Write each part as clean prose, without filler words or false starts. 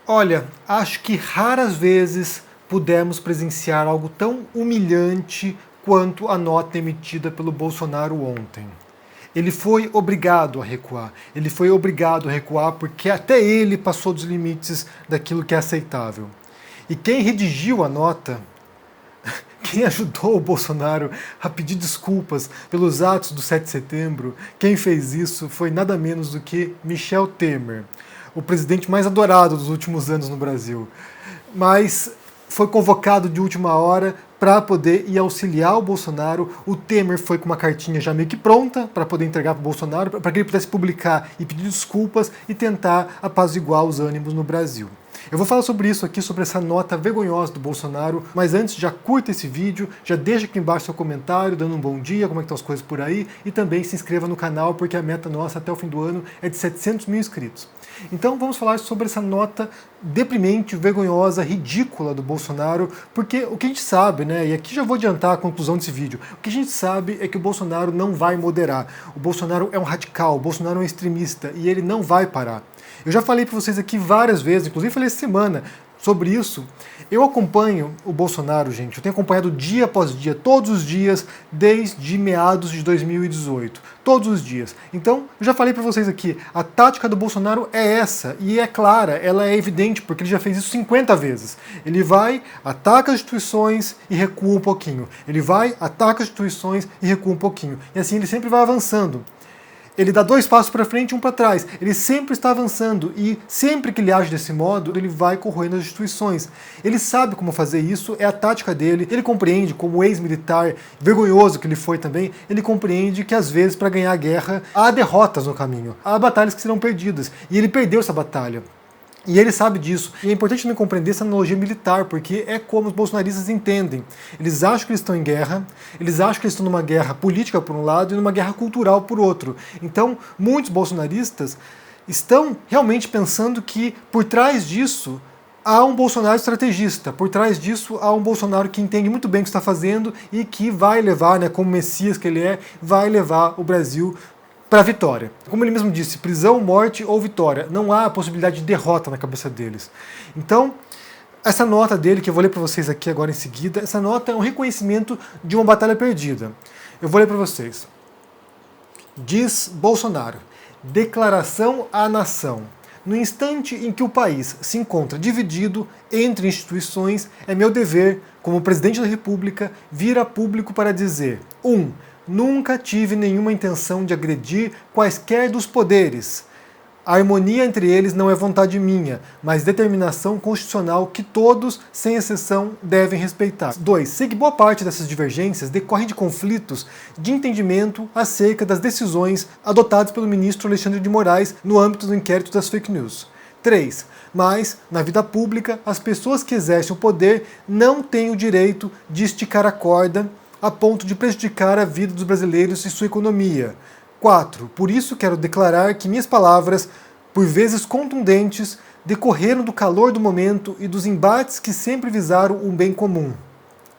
Olha, acho que raras vezes pudemos presenciar algo tão humilhante quanto a nota emitida pelo Bolsonaro ontem. Ele foi obrigado a recuar. Ele foi obrigado a recuar porque até ele passou dos limites daquilo que é aceitável. E quem redigiu a nota, quem ajudou o Bolsonaro a pedir desculpas pelos atos do 7 de setembro, quem fez isso foi nada menos do que Michel Temer, o presidente mais adorado dos últimos anos no Brasil. Mas foi convocado de última hora para poder ir auxiliar o Bolsonaro. O Temer foi com uma cartinha já meio que pronta para poder entregar para o Bolsonaro, para que ele pudesse publicar e pedir desculpas e tentar apaziguar os ânimos no Brasil. Eu vou falar sobre isso aqui, sobre essa nota vergonhosa do Bolsonaro, mas antes já curta esse vídeo, já deixa aqui embaixo seu comentário, dando um bom dia, como é que estão as coisas por aí, e também se inscreva no canal, porque a meta nossa até o fim do ano é de 700 mil inscritos. Então vamos falar sobre essa nota deprimente, vergonhosa, ridícula do Bolsonaro, porque o que a gente sabe, né, e aqui já vou adiantar a conclusão desse vídeo, o que a gente sabe é que o Bolsonaro não vai moderar, o Bolsonaro é um radical, o Bolsonaro é um extremista, e ele não vai parar. Eu já falei para vocês aqui várias vezes, inclusive falei essa semana sobre isso. Eu acompanho o Bolsonaro, gente, eu tenho acompanhado dia após dia, todos os dias, desde meados de 2018. Todos os dias. Então, eu já falei para vocês aqui, a tática do Bolsonaro é essa, e é clara, ela é evidente, porque ele já fez isso 50 vezes. Ele vai, ataca as instituições e recua um pouquinho. Ele vai, ataca as instituições e recua um pouquinho. E assim ele sempre vai avançando. Ele dá 2 passos para frente e 1 para trás. Ele sempre está avançando e sempre que ele age desse modo, ele vai corroendo as instituições. Ele sabe como fazer isso, é a tática dele. Ele compreende, como ex-militar vergonhoso que ele foi também, ele compreende que às vezes para ganhar a guerra há derrotas no caminho, há batalhas que serão perdidas. E ele perdeu essa batalha. E ele sabe disso. E é importante também compreender essa analogia militar, porque é como os bolsonaristas entendem. Eles acham que eles estão em guerra, eles acham que eles estão numa guerra política por um lado e numa guerra cultural por outro. Então, muitos bolsonaristas estão realmente pensando que por trás disso há um Bolsonaro estrategista, por trás disso há um Bolsonaro que entende muito bem o que está fazendo e que vai levar, né, como Messias que ele é, vai levar o Brasil para a vitória. Como ele mesmo disse, prisão, morte ou vitória. Não há a possibilidade de derrota na cabeça deles. Então, essa nota dele, que eu vou ler para vocês aqui agora em seguida, essa nota é um reconhecimento de uma batalha perdida. Eu vou ler para vocês. Diz Bolsonaro: declaração à nação. No instante em que o país se encontra dividido entre instituições, é meu dever, como presidente da República, vir a público para dizer: 1. Nunca tive nenhuma intenção de agredir quaisquer dos poderes. A harmonia entre eles não é vontade minha, mas determinação constitucional que todos, sem exceção, devem respeitar. 2. Sei que boa parte dessas divergências decorrem de conflitos de entendimento acerca das decisões adotadas pelo ministro Alexandre de Moraes no âmbito do inquérito das fake news. 3. Mas, na vida pública, as pessoas que exercem o poder não têm o direito de esticar a corda a ponto de prejudicar a vida dos brasileiros e sua economia. 4. Por isso quero declarar que minhas palavras, por vezes contundentes, decorreram do calor do momento e dos embates que sempre visaram um bem comum.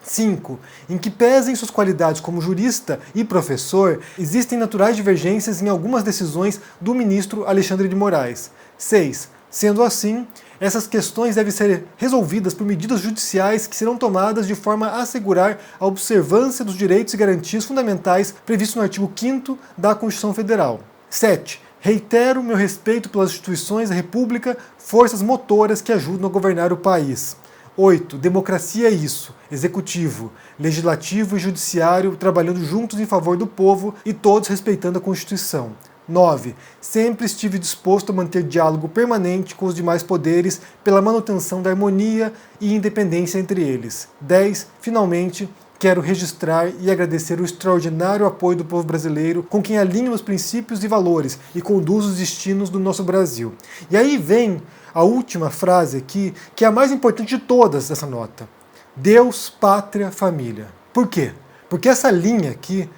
5. Em que pesem suas qualidades como jurista e professor, existem naturais divergências em algumas decisões do ministro Alexandre de Moraes. 6. Sendo assim, essas questões devem ser resolvidas por medidas judiciais que serão tomadas de forma a assegurar a observância dos direitos e garantias fundamentais previstos no artigo 5º da Constituição Federal. 7. Reitero meu respeito pelas instituições da República, forças motoras que ajudam a governar o país. 8. Democracia é isso, executivo, legislativo e judiciário trabalhando juntos em favor do povo e todos respeitando a Constituição. 9. Sempre estive disposto a manter diálogo permanente com os demais poderes pela manutenção da harmonia e independência entre eles. 10. Finalmente, quero registrar e agradecer o extraordinário apoio do povo brasileiro com quem alinha os princípios e valores e conduz os destinos do nosso Brasil. E aí vem a última frase aqui, que é a mais importante de todas dessa nota. Deus, pátria, família. Por quê? Porque essa linha aqui,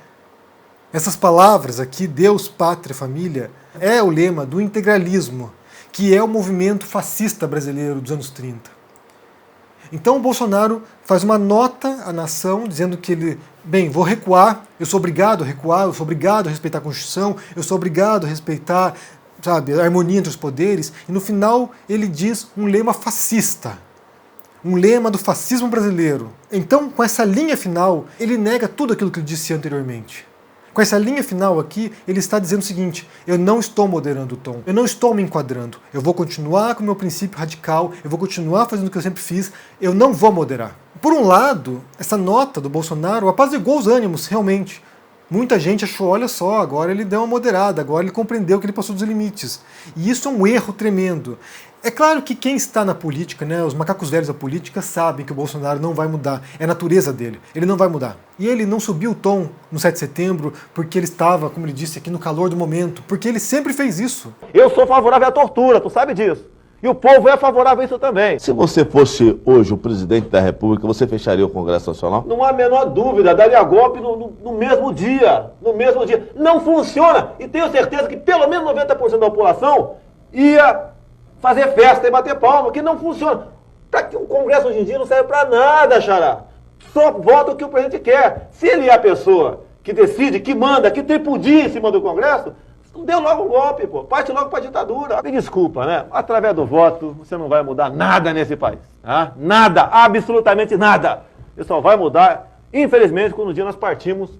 essas palavras aqui, Deus, pátria, família, é o lema do integralismo, que é o movimento fascista brasileiro dos anos 30. Então o Bolsonaro faz uma nota à nação dizendo que ele, bem, vou recuar, eu sou obrigado a recuar, eu sou obrigado a respeitar a Constituição, eu sou obrigado a respeitar sabe, a harmonia entre os poderes, e no final ele diz um lema fascista, um lema do fascismo brasileiro. Então, com essa linha final, ele nega tudo aquilo que ele disse anteriormente. Com essa linha final aqui, ele está dizendo o seguinte: eu não estou moderando o tom, eu não estou me enquadrando, eu vou continuar com o meu princípio radical, eu vou continuar fazendo o que eu sempre fiz, eu não vou moderar. Por um lado, essa nota do Bolsonaro apaziguou os ânimos, realmente. Muita gente achou, olha só, agora ele deu uma moderada, agora ele compreendeu que ele passou dos limites. E isso é um erro tremendo. É claro que quem está na política, né, os macacos velhos da política, sabem que o Bolsonaro não vai mudar. É a natureza dele. Ele não vai mudar. E ele não subiu o tom no 7 de setembro porque ele estava, como ele disse aqui, no calor do momento. Porque ele sempre fez isso. Eu sou favorável à tortura, tu sabe disso. E o povo é favorável a isso também. Se você fosse hoje o presidente da República, você fecharia o Congresso Nacional? Não há a menor dúvida, daria golpe no mesmo dia. No mesmo dia. Não funciona. E tenho certeza que pelo menos 90% da população ia fazer festa e bater palma, que não funciona. O Congresso hoje em dia não serve para nada, xará. Só vota o que o presidente quer. Se ele é a pessoa que decide, que manda, que tripudia em cima do Congresso, deu logo um golpe, pô. Parte logo para a ditadura. Me desculpa, né? Através do voto, você não vai mudar nada nesse país. Tá? Nada, absolutamente nada. Você só vai mudar, infelizmente, quando um dia nós partimos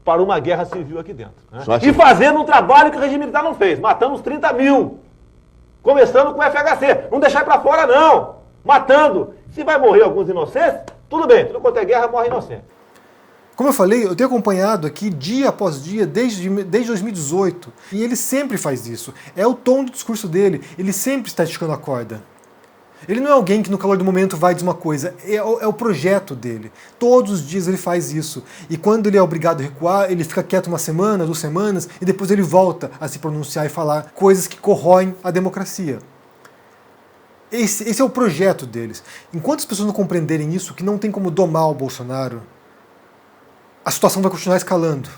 para uma guerra civil aqui dentro. Né? E fazendo um trabalho que o regime militar não fez. Matando uns 30 mil. Começando com o FHC. Não deixar para fora, não. Matando. Se vai morrer alguns inocentes, tudo bem. Tudo quanto é guerra, morre inocente. Como eu falei, eu tenho acompanhado aqui dia após dia desde 2018 e ele sempre faz isso. É o tom do discurso dele, ele sempre está esticando a corda. Ele não é alguém que no calor do momento vai dizer uma coisa, é o projeto dele. Todos os dias ele faz isso. E quando ele é obrigado a recuar, ele fica quieto uma semana, 2 semanas, e depois ele volta a se pronunciar e falar coisas que corroem a democracia. Esse é o projeto deles. Enquanto as pessoas não compreenderem isso, que não tem como domar o Bolsonaro, a situação vai continuar escalando.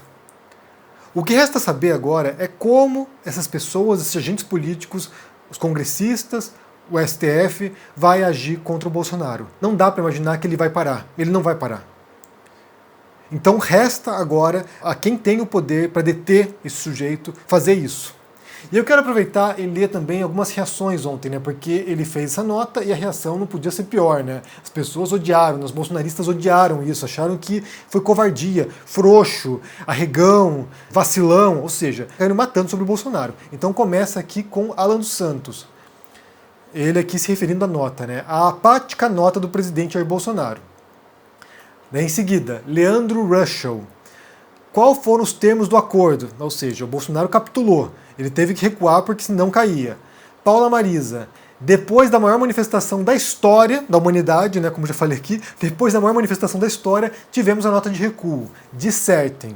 O que resta saber agora é como essas pessoas, esses agentes políticos, os congressistas, o STF, vai agir contra o Bolsonaro. Não dá para imaginar que ele vai parar. Ele não vai parar. Então resta agora a quem tem o poder para deter esse sujeito fazer isso. E eu quero aproveitar e ler também algumas reações ontem, né? Porque ele fez essa nota e a reação não podia ser pior, né? As pessoas odiaram, os bolsonaristas odiaram isso, acharam que foi covardia, frouxo, arregão, vacilão, ou seja, caíram matando sobre o Bolsonaro. Então começa aqui com Alan dos Santos. Ele aqui se referindo à nota, né? A apática nota do presidente Jair Bolsonaro. Em seguida, Leandro Ruschel. Qual foram os termos do acordo? Ou seja, o Bolsonaro capitulou. Ele teve que recuar porque senão caía. Paula Marisa. Depois da maior manifestação da história da humanidade, né, como já falei aqui, depois da maior manifestação da história, tivemos a nota de recuo. Dissertem.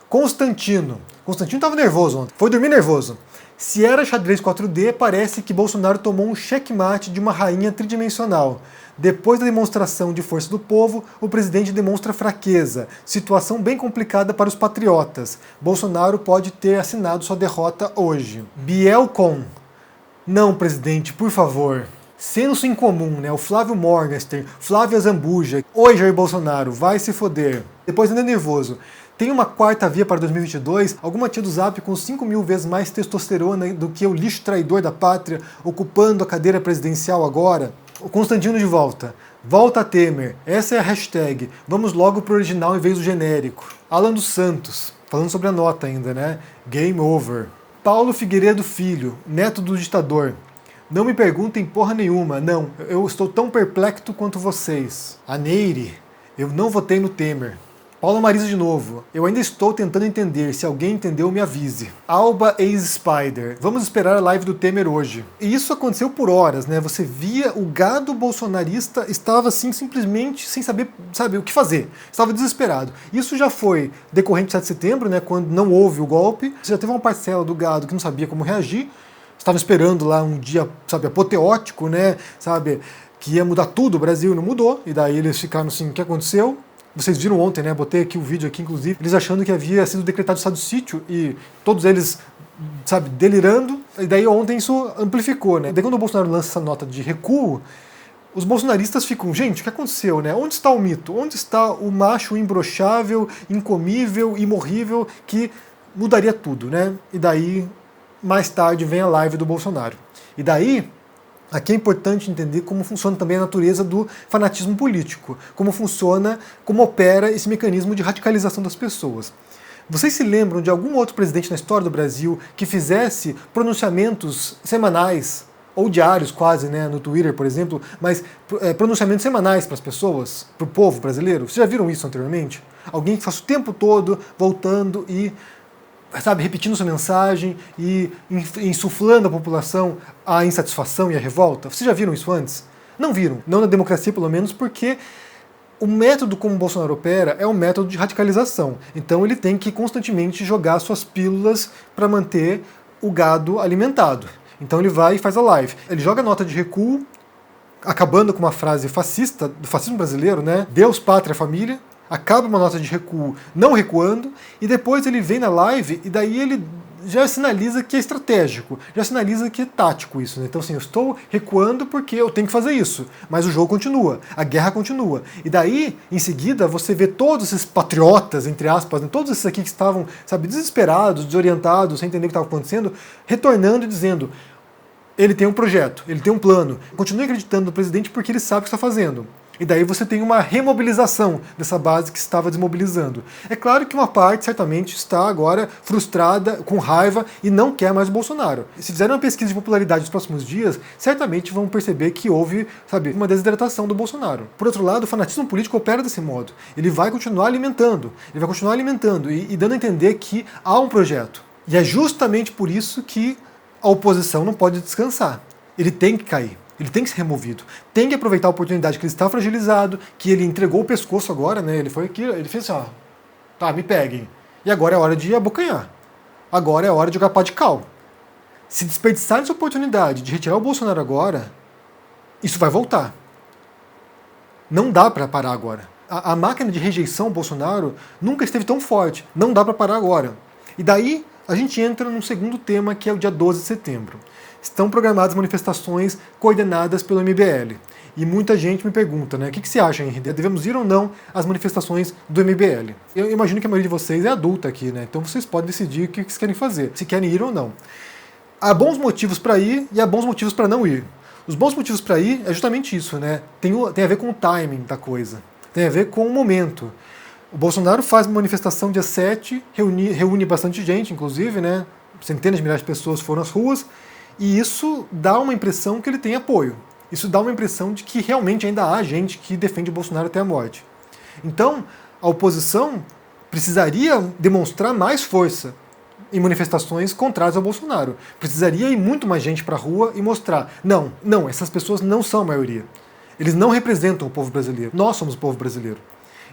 Constantino. Constantino estava nervoso ontem. Foi dormir nervoso. Se era xadrez 4D, parece que Bolsonaro tomou um checkmate de uma rainha tridimensional. Depois da demonstração de força do povo, o presidente demonstra fraqueza. Situação bem complicada para os patriotas. Bolsonaro pode ter assinado sua derrota hoje. Bielcon. Não, presidente, por favor. Senso em comum, né? O Flávio Morgenstern, Flávia Zambuja. Oi, Jair Bolsonaro, vai se foder. Depois ainda nervoso. Tem uma quarta via para 2022? Alguma tia do Zap com 5.000 vezes mais testosterona do que o lixo traidor da pátria, ocupando a cadeira presidencial agora? O Constantino de volta. Volta Temer. Essa é a hashtag. Vamos logo pro original em vez do genérico. Alan dos Santos. Falando sobre a nota ainda, né? Game over. Paulo Figueiredo Filho, neto do ditador. Não me perguntem porra nenhuma. Não, eu estou tão perplexo quanto vocês. A Neire. Eu não votei no Temer. Paula Marisa de novo. Eu ainda estou tentando entender. Se alguém entendeu, me avise. Alba ex-Spider. Vamos esperar a live do Temer hoje. E isso aconteceu por horas, né? Você via o gado bolsonarista estava assim simplesmente sem saber, sabe, o que fazer. Estava desesperado. Isso já foi decorrente de 7 de setembro, né? Quando não houve o golpe. Você já teve uma parcela do gado que não sabia como reagir. Estava esperando lá um dia, sabe, apoteótico, né? Sabe, que ia mudar tudo. O Brasil não mudou. E daí eles ficaram assim, o que aconteceu? Vocês viram ontem, né? Botei aqui o vídeo aqui, inclusive, eles achando que havia sido decretado estado de sítio e todos eles, sabe, delirando. E daí ontem isso amplificou, né? Daí quando o Bolsonaro lança essa nota de recuo, os bolsonaristas ficam, gente, o que aconteceu, né? Onde está o mito? Onde está o macho imbrochável, incomível, imorrível, que mudaria tudo, né? E daí mais tarde vem a live do Bolsonaro. E daí, aqui é importante entender como funciona também a natureza do fanatismo político, como funciona, como opera esse mecanismo de radicalização das pessoas. Vocês se lembram de algum outro presidente na história do Brasil que fizesse pronunciamentos semanais, ou diários quase, né, no Twitter, por exemplo, mas pronunciamentos semanais para as pessoas, para o povo brasileiro? Vocês já viram isso anteriormente? Alguém que faz o tempo todo voltando e, sabe, repetindo sua mensagem e insuflando a população a insatisfação e a revolta? Vocês já viram isso antes? Não viram. Não na democracia, pelo menos, porque o método como o Bolsonaro opera é um método de radicalização. Então ele tem que constantemente jogar suas pílulas para manter o gado alimentado. Então ele vai e faz a live. Ele joga nota de recuo, acabando com uma frase fascista, do fascismo brasileiro, né? Deus, pátria, família. Acaba uma nota de recuo não recuando, e depois ele vem na live e daí ele já sinaliza que é estratégico, já sinaliza que é tático isso, né? Então assim, eu estou recuando porque eu tenho que fazer isso, mas o jogo continua, a guerra continua. E daí, em seguida, você vê todos esses patriotas, entre aspas, né? Todos esses aqui que estavam, sabe, desesperados, desorientados, sem entender o que estava acontecendo, retornando e dizendo: ele tem um projeto, ele tem um plano, continue acreditando no presidente porque ele sabe o que está fazendo. E daí você tem uma remobilização dessa base que estava desmobilizando. É claro que uma parte certamente está agora frustrada, com raiva e não quer mais o Bolsonaro. Se fizerem uma pesquisa de popularidade nos próximos dias, certamente vão perceber que houve, sabe, uma desidratação do Bolsonaro. Por outro lado, o fanatismo político opera desse modo. Ele vai continuar alimentando, e dando a entender que há um projeto. E é justamente por isso que a oposição não pode descansar. Ele tem que cair. Ele tem que ser removido. Tem que aproveitar a oportunidade que ele está fragilizado, que ele entregou o pescoço agora, né? Ele foi aqui, ele fez assim, ó, tá, me peguem. E agora é hora de abocanhar. Agora é hora de jogar pá de cal. Se desperdiçar essa oportunidade de retirar o Bolsonaro agora, isso vai voltar. Não dá para parar agora. A máquina de rejeição ao Bolsonaro nunca esteve tão forte. Não dá para parar agora. E daí a gente entra num segundo tema, que é o dia 12 de setembro. Estão programadas manifestações coordenadas pelo MBL. E muita gente me pergunta, né, o que você acha, Henrique? Devemos ir ou não às manifestações do MBL? Eu imagino que a maioria de vocês é adulta aqui, né? Então vocês podem decidir o que vocês querem fazer, se querem ir ou não. Há bons motivos para ir e há bons motivos para não ir. Os bons motivos para ir é justamente isso, né? Tem a ver com o timing da coisa, tem a ver com o momento. O Bolsonaro faz uma manifestação dia 7, reúne bastante gente, inclusive, né? Centenas de milhares de pessoas foram às ruas, e isso dá uma impressão que ele tem apoio. Isso dá uma impressão de que realmente ainda há gente que defende o Bolsonaro até a morte. Então, a oposição precisaria demonstrar mais força em manifestações contrárias ao Bolsonaro. Precisaria ir muito mais gente para a rua e mostrar: não, essas pessoas não são a maioria. Eles não representam o povo brasileiro. Nós somos o povo brasileiro.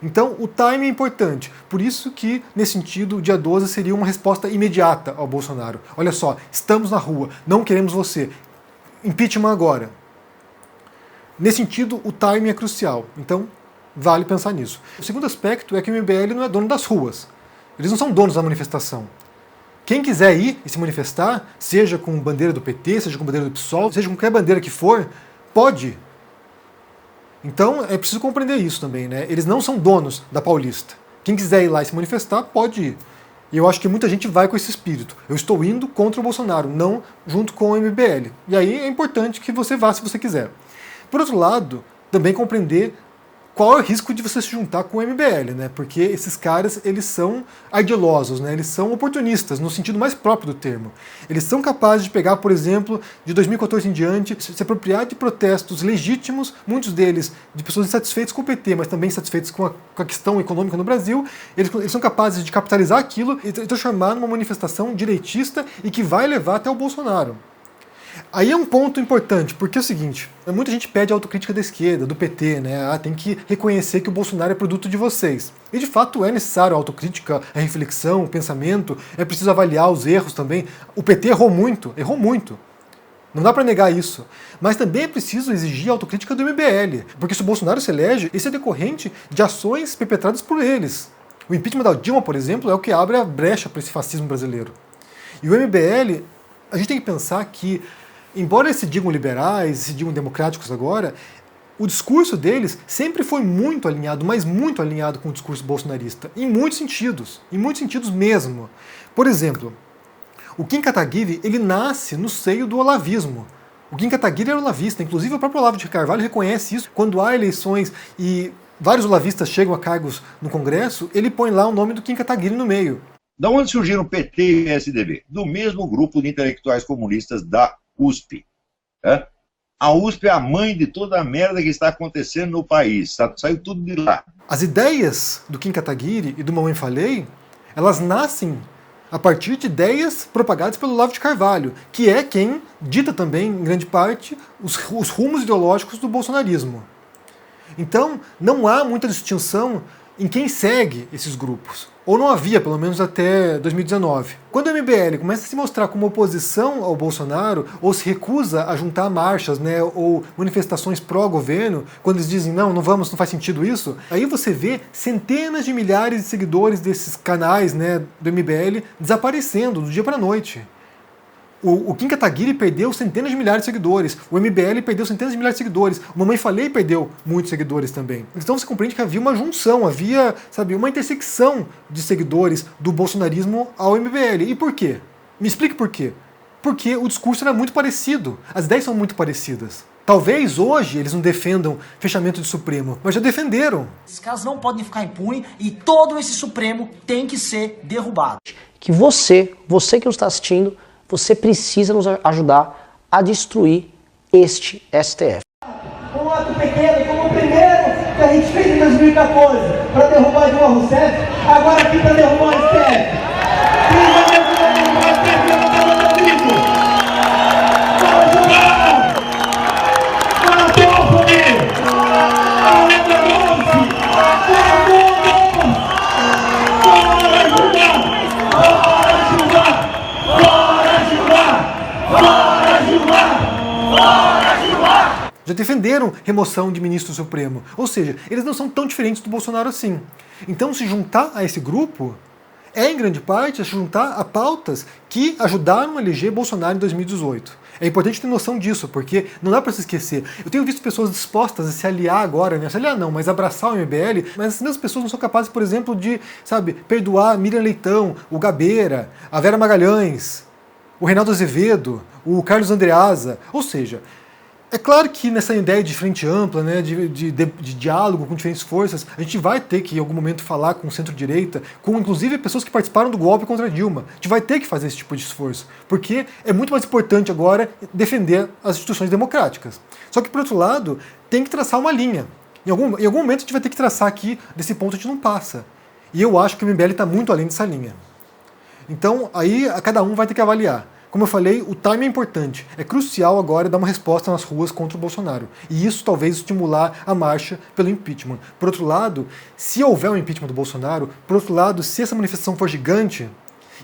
Então, o timing é importante. Por isso que, nesse sentido, o dia 12 seria uma resposta imediata ao Bolsonaro. Olha só, estamos na rua, não queremos você. Impeachment agora. Nesse sentido, o timing é crucial. Então, vale pensar nisso. O segundo aspecto é que o MBL não é dono das ruas. Eles não são donos da manifestação. Quem quiser ir e se manifestar, seja com bandeira do PT, seja com bandeira do PSOL, seja com qualquer bandeira que for, pode ir. Então é preciso compreender isso também, né? Eles não são donos da Paulista. Quem quiser ir lá e se manifestar, pode ir. E eu acho que muita gente vai com esse espírito. Eu estou indo contra o Bolsonaro, não junto com o MBL. E aí é importante que você vá se você quiser. Por outro lado, também compreender qual é o risco de você se juntar com o MBL, né? Porque esses caras, eles são ardilosos, né? Eles são oportunistas, no sentido mais próprio do termo. Eles são capazes de pegar, por exemplo, de 2014 em diante, se apropriar de protestos legítimos, muitos deles de pessoas insatisfeitas com o PT, mas também insatisfeitas com a questão econômica no Brasil. Eles são capazes de capitalizar aquilo e transformar numa manifestação direitista e que vai levar até o Bolsonaro. Aí é um ponto importante, porque é o seguinte: muita gente pede a autocrítica da esquerda, do PT, né? Tem que reconhecer que o Bolsonaro é produto de vocês. E de fato é necessário a autocrítica, a reflexão, o pensamento, é preciso avaliar os erros também. O PT errou muito. Não dá para negar isso. Mas também é preciso exigir a autocrítica do MBL, porque se o Bolsonaro se elege, isso é decorrente de ações perpetradas por eles. O impeachment da Dilma, por exemplo, é o que abre a brecha para esse fascismo brasileiro. E o MBL, a gente tem que pensar que, embora eles se digam liberais, se digam democráticos agora, o discurso deles sempre foi muito alinhado, mas muito alinhado com o discurso bolsonarista, em muitos sentidos mesmo. Por exemplo, O Kim Kataguiri, ele nasce no seio do olavismo. O Kim Kataguiri era olavista, inclusive o próprio Olavo de Carvalho reconhece isso. Quando há eleições e vários olavistas chegam a cargos no Congresso, ele põe lá o nome do Kim Kataguiri no meio. Da onde surgiram o PT e o PSDB? Do mesmo grupo de intelectuais comunistas da USP. A USP é a mãe de toda a merda que está acontecendo no país. Saiu tudo de lá. As ideias do Kim Kataguiri e do Mamãe Falei, elas nascem a partir de ideias propagadas pelo Olavo de Carvalho, que é quem dita também, em grande parte, os rumos ideológicos do bolsonarismo. Então, não há muita distinção em quem segue esses grupos. Ou não havia, pelo menos até 2019. Quando o MBL começa a se mostrar como oposição ao Bolsonaro, ou se recusa a juntar marchas, né, ou manifestações pró-governo, quando eles dizem, não vamos, não faz sentido isso, aí você vê centenas de milhares de seguidores desses canais, né, do MBL desaparecendo do dia para a noite. O Kim Kataguiri perdeu centenas de milhares de seguidores, o MBL perdeu centenas de milhares de seguidores, o Mamãe Falei perdeu muitos seguidores também. Então você compreende que havia uma junção, havia, sabe, uma intersecção de seguidores do bolsonarismo ao MBL. E por quê? Me explique por quê. Porque o discurso era muito parecido, as ideias são muito parecidas. Talvez hoje eles não defendam fechamento de Supremo, mas já defenderam. Esses caras não podem ficar impunes e todo esse Supremo tem que ser derrubado. Que você que nos está assistindo, você precisa nos ajudar a destruir este STF. Um ato pequeno, como o primeiro que a gente fez em 2014 para derrubar Dilma Rousseff, agora aqui para derrubar o STF. Quem vai derrubar o STF? Eu vou falar comigo. Fala, Gilmar! Fala, Toffoli! Fala, Denonce! Fala, todos! Fala, Gilmar! Fala, Gilmar! Já defenderam remoção de ministro do Supremo. Ou seja, eles não são tão diferentes do Bolsonaro assim. Então, se juntar a esse grupo é, em grande parte, se juntar a pautas que ajudaram a eleger Bolsonaro em 2018. É importante ter noção disso, porque não dá para se esquecer. Eu tenho visto pessoas dispostas a se aliar agora, né? Se aliar não, mas abraçar o MBL, mas as mesmas pessoas não são capazes, por exemplo, de, sabe, perdoar Miriam Leitão, o Gabeira, a Vera Magalhães, o Reinaldo Azevedo, o Carlos Andreasa. Ou seja, é claro que nessa ideia de frente ampla, né, de diálogo com diferentes forças, a gente vai ter que em algum momento falar com o centro-direita, com inclusive pessoas que participaram do golpe contra Dilma. A gente vai ter que fazer esse tipo de esforço, porque é muito mais importante agora defender as instituições democráticas. Só que, por outro lado, tem que traçar uma linha. Em algum momento a gente vai ter que traçar aqui, desse ponto a gente não passa. E eu acho que o MBL está muito além dessa linha. Então, aí cada um vai ter que avaliar. Como eu falei, o time é importante. É crucial agora dar uma resposta nas ruas contra o Bolsonaro. E isso talvez estimular a marcha pelo impeachment. Por outro lado, se houver um impeachment do Bolsonaro, por outro lado, se essa manifestação for gigante,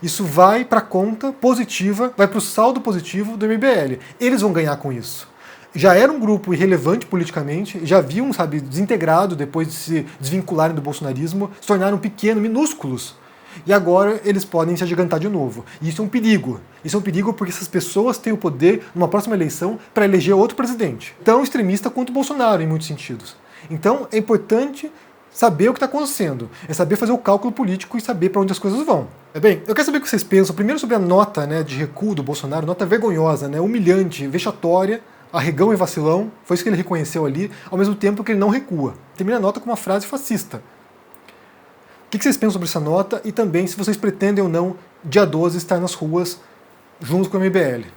isso vai para a conta positiva, vai para o saldo positivo do MBL. Eles vão ganhar com isso. Já era um grupo irrelevante politicamente, já haviam, sabe, desintegrado depois de se desvincularem do bolsonarismo, se tornaram pequenos, minúsculos. E agora eles podem se agigantar de novo. E isso é um perigo. Isso é um perigo porque essas pessoas têm o poder, numa próxima eleição, para eleger outro presidente. Tão extremista quanto o Bolsonaro, em muitos sentidos. Então é importante saber o que está acontecendo. É saber fazer o cálculo político e saber para onde as coisas vão. Bem, eu quero saber o que vocês pensam. Primeiro sobre a nota, né, de recuo do Bolsonaro, nota vergonhosa, né, humilhante, vexatória, arregão e vacilão. Foi isso que ele reconheceu ali, ao mesmo tempo que ele não recua. Termina a nota com uma frase fascista. O que vocês pensam sobre essa nota e também se vocês pretendem ou não, dia 12, estar nas ruas junto com o MBL?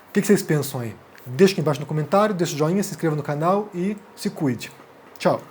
O que vocês pensam aí? Deixa aqui embaixo no comentário, deixa o joinha, se inscreva no canal e se cuide. Tchau!